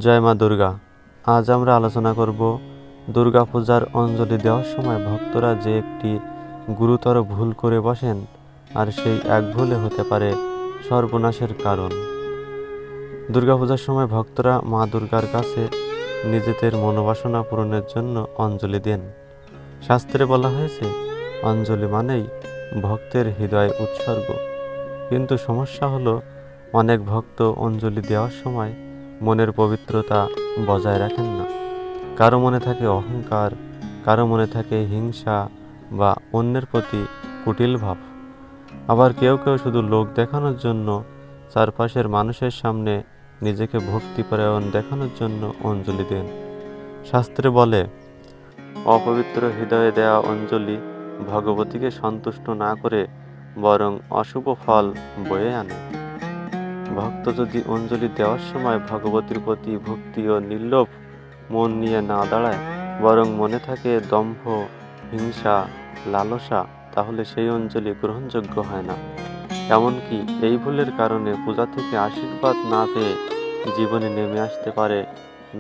জয় মা দুর্গা। আজ আমরা আলোচনা করব দুর্গা পূজার অঞ্জলি দেওয়ার সময় ভক্তরা যে একটি গুরুতর ভুল করে বসেন, আর সেই এক ভুলে হতে পারে সর্বনাশের কারণ। দুর্গা পূজার সময় ভক্তরা মা দুর্গার কাছে নিজেদের মনোবাসনা পূরণের জন্য অঞ্জলি দেন। শাস্ত্রে বলা হয়েছে অঞ্জলি মানেই ভক্তের হৃদয় উৎসর্গ। কিন্তু সমস্যা হলো অনেক ভক্ত অঞ্জলি দেওয়ার সময় মনের পবিত্রতা বজায় রাখেন না। কারো মনে থাকে অহংকার, কারো মনে থাকে হিংসা বা অন্যের প্রতি কুটিল ভাব। আবার কেউ কেউ শুধু লোক দেখানোর জন্য, চারপাশের মানুষের সামনে নিজেকে ভক্তিপরায়ণ দেখানোর জন্য অঞ্জলি দেন। শাস্ত্রে বলে অপবিত্র হৃদয়ে দেওয়া অঞ্জলি ভগবতীকে সন্তুষ্ট না করে বরং অশুভ ফল বয়ে আনে। ভক্ত যদি অঞ্জলি দেওয়ার সময় ভগবতীর প্রতি ভক্তি ও নির্লোভ মন নিয়ে না দাঁড়ায়, বরং মনে থাকে দম্ভ, হিংসা, লালসা, তাহলে সেই অঞ্জলি গ্রহণযোগ্য হয় না। এমনকি এই ভুলের কারণে পূজা থেকে আশীর্বাদ না পেয়ে জীবনে নেমে আসতে পারে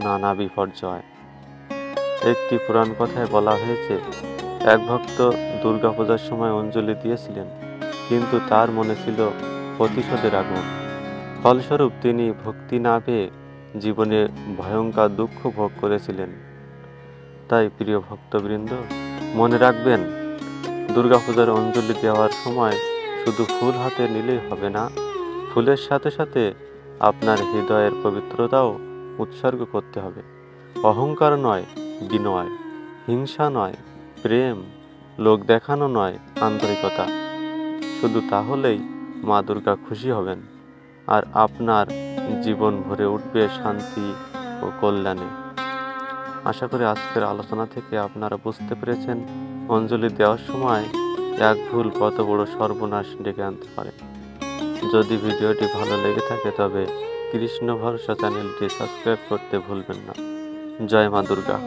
নানা বিপর্যয়। একটি পুরাণ কথায় বলা হয়েছে, এক ভক্ত দুর্গা পূজার সময় অঞ্জলি দিয়েছিলেন, কিন্তু তার মনে ছিল প্রতিশোধের আগুন। ফলস্বরূপ তিনি ভক্তি না পেয়ে জীবনে ভয়ঙ্কর দুঃখ ভোগ করেছিলেন। তাই প্রিয় ভক্তবৃন্দ, মনে রাখবেন, দুর্গাপূজার অঞ্জলি দেওয়ার সময় শুধু ফুল হাতে নিলেই হবে না, ফুলের সাথে সাথে আপনার হৃদয়ের পবিত্রতাও উৎসর্গ করতে হবে। অহংকার নয়, বিনয়; হিংসা নয়, প্রেম; লোক দেখানো নয়, আন্তরিকতা। শুধু তাহলেই মা দুর্গা খুশি হবেন, আর আপনার জীবন ভরে উঠবে শান্তি ও কল্যাণে। আশা করি আজকের আলোচনা থেকে আপনারা বুঝতে পেরেছেন অঞ্জলি দেওয়ার সময় এক ভুল কত বড় সর্বনাশ ডেকে আনতে পারে। যদি ভিডিওটি ভালো লেগে থাকে তবে কৃষ্ণ ভরসা চ্যানেলটি সাবস্ক্রাইব করতে ভুলবেন না। জয় মা দুর্গা।